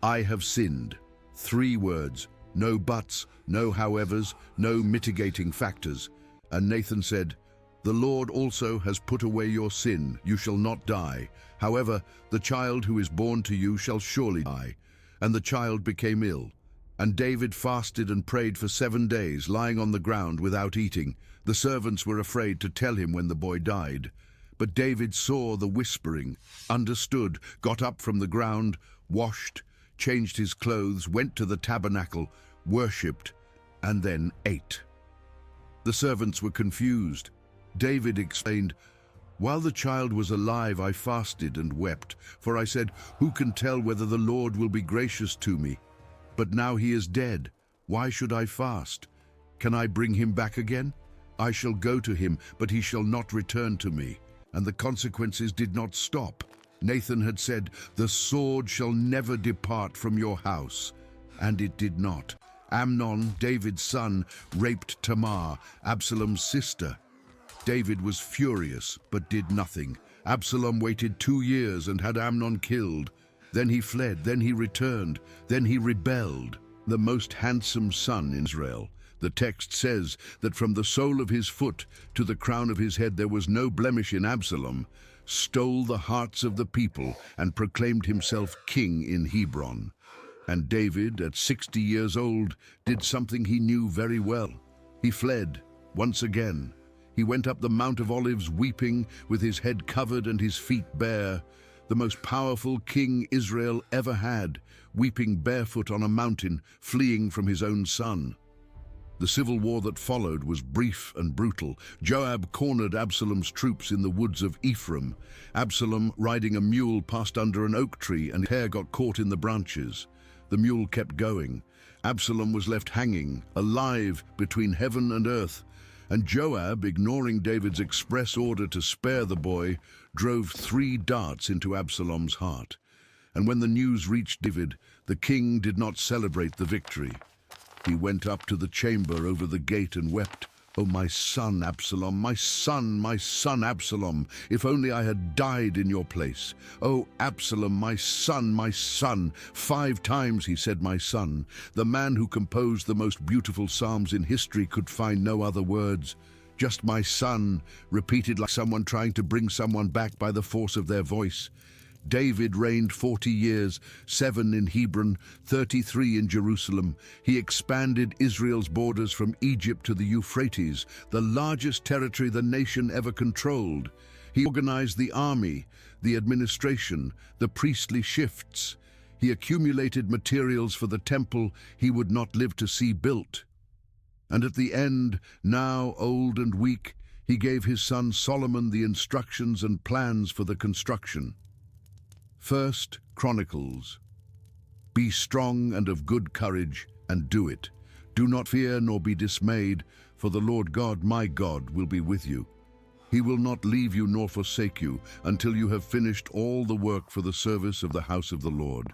I have sinned. 3 words, no buts, no howevers, no mitigating factors. And Nathan said, the Lord also has put away your sin. You shall not die. However, the child who is born to you shall surely die. And the child became ill. And David fasted and prayed for 7 days, lying on the ground without eating. The servants were afraid to tell him when the boy died. But David saw the whispering, understood, got up from the ground, washed, changed his clothes, went to the tabernacle, worshipped, and then ate. The servants were confused. David explained, while the child was alive, I fasted and wept, for I said, who can tell whether the Lord will be gracious to me? But now he is dead. Why should I fast? Can I bring him back again? I shall go to him, but he shall not return to me. And the consequences did not stop. Nathan had said, the sword shall never depart from your house. And it did not. Amnon, David's son, raped Tamar, Absalom's sister. David was furious, but did nothing. Absalom waited 2 years and had Amnon killed. Then he fled, then he returned, then he rebelled. The most handsome son in Israel. The text says that from the sole of his foot to the crown of his head there was no blemish in Absalom, stole the hearts of the people and proclaimed himself king in Hebron. And David, at 60 years old, did something he knew very well. He fled once again. He went up the Mount of Olives weeping, with his head covered and his feet bare. The most powerful king Israel ever had, weeping barefoot on a mountain, fleeing from his own son. The civil war that followed was brief and brutal. Joab cornered Absalom's troops in the woods of Ephraim. Absalom, riding a mule, passed under an oak tree and his hair got caught in the branches. The mule kept going. Absalom was left hanging, alive between heaven and earth. And Joab, ignoring David's express order to spare the boy, drove 3 darts into Absalom's heart. And when the news reached David, the king did not celebrate the victory. He went up to the chamber over the gate and wept, "Oh, my son Absalom, my son Absalom, if only I had died in your place. Oh, Absalom, my son." 5 times he said, "My son." The man who composed the most beautiful psalms in history could find no other words. Just "my son," repeated like someone trying to bring someone back by the force of their voice. David reigned 40 years, 7 in Hebron, 33 in Jerusalem. He expanded Israel's borders from Egypt to the Euphrates, the largest territory the nation ever controlled. He organized the army, the administration, the priestly shifts. He accumulated materials for the temple he would not live to see built. And at the end, now old and weak, he gave his son Solomon the instructions and plans for the construction. 1 Chronicles. Be strong and of good courage, and do it. Do not fear nor be dismayed, for the Lord God, my God, will be with you. He will not leave you nor forsake you until you have finished all the work for the service of the house of the Lord.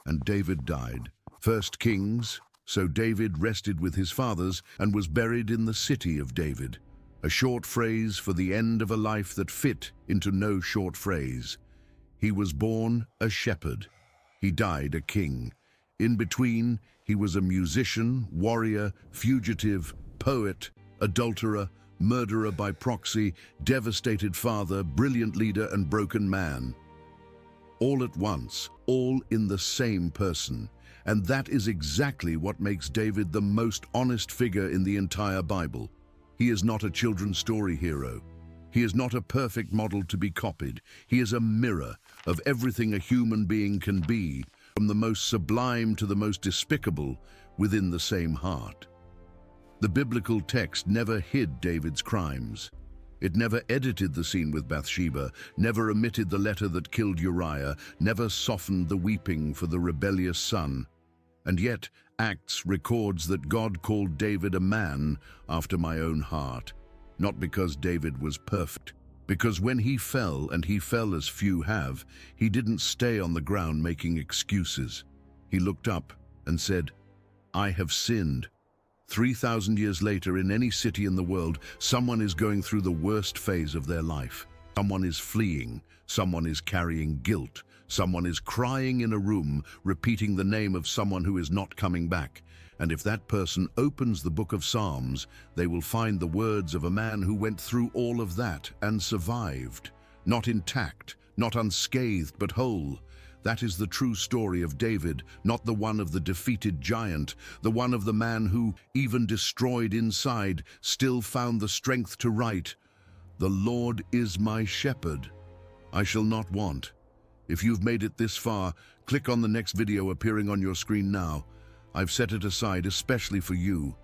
And David died. 1 Kings. So David rested with his fathers and was buried in the city of David. A short phrase for the end of a life that fit into no short phrase. He was born a shepherd. He died a king. In between, he was a musician, warrior, fugitive, poet, adulterer, murderer by proxy, devastated father, brilliant leader, and broken man. All at once, all in the same person. And that is exactly what makes David the most honest figure in the entire Bible. He is not a children's story hero. He is not a perfect model to be copied. He is a mirror of everything a human being can be, from the most sublime to the most despicable, within the same heart. The biblical text never hid David's crimes. It never edited the scene with Bathsheba, never omitted the letter that killed Uriah, never softened the weeping for the rebellious son. And yet, Acts records that God called David a man after my own heart, not because David was perfect, because when he fell, and he fell as few have, he didn't stay on the ground making excuses. He looked up and said, "I have sinned." 3,000 years later, in any city in the world, someone is going through the worst phase of their life. Someone is fleeing, someone is carrying guilt, someone is crying in a room, repeating the name of someone who is not coming back. And if that person opens the book of Psalms, they will find the words of a man who went through all of that and survived. Not intact, not unscathed, but whole. That is the true story of David, not the one of the defeated giant, the one of the man who, even destroyed inside, still found the strength to write, "The Lord is my shepherd. I shall not want." If you've made it this far, click on the next video appearing on your screen now. I've set it aside especially for you.